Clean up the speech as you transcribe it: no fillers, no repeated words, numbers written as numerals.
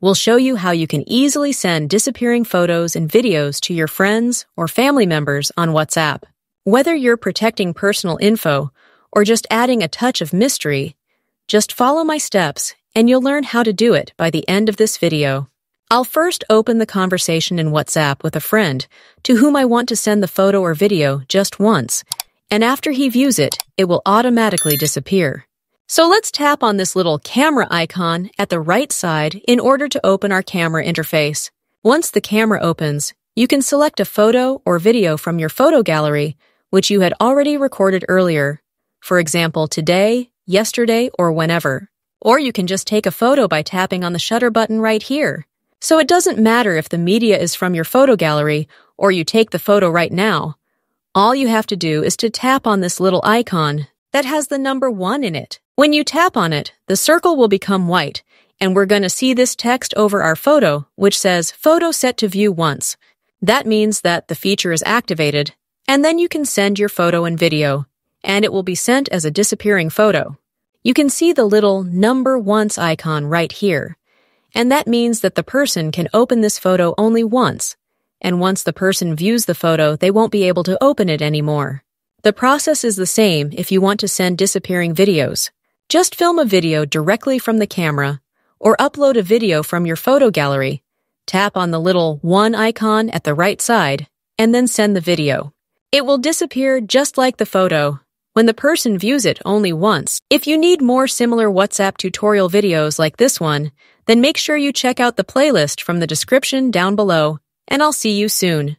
we'll show you how you can easily send disappearing photos and videos to your friends or family members on WhatsApp. Whether you're protecting personal info or just adding a touch of mystery, just follow my steps and you'll learn how to do it by the end of this video. I'll first open the conversation in WhatsApp with a friend to whom I want to send the photo or video just once, and after he views it, it will automatically disappear. So let's tap on this little camera icon at the right side in order to open our camera interface. Once the camera opens, you can select a photo or video from your photo gallery, which you had already recorded earlier, for example, today, yesterday, or whenever. Or you can just take a photo by tapping on the shutter button right here. So it doesn't matter if the media is from your photo gallery or you take the photo right now. All you have to do is to tap on this little icon that has the number 1 in it. When you tap on it, the circle will become white, and we're going to see this text over our photo, which says, "Photo set to view once." That means that the feature is activated, and then you can send your photo and video, and it will be sent as a disappearing photo. You can see the little number once icon right here, and that means that the person can open this photo only once, and once the person views the photo, they won't be able to open it anymore. The process is the same if you want to send disappearing videos. Just film a video directly from the camera, or upload a video from your photo gallery. Tap on the little 1 icon at the right side, and then send the video. It will disappear just like the photo, when the person views it only once. If you need more similar WhatsApp tutorial videos like this one, then make sure you check out the playlist from the description down below, and I'll see you soon.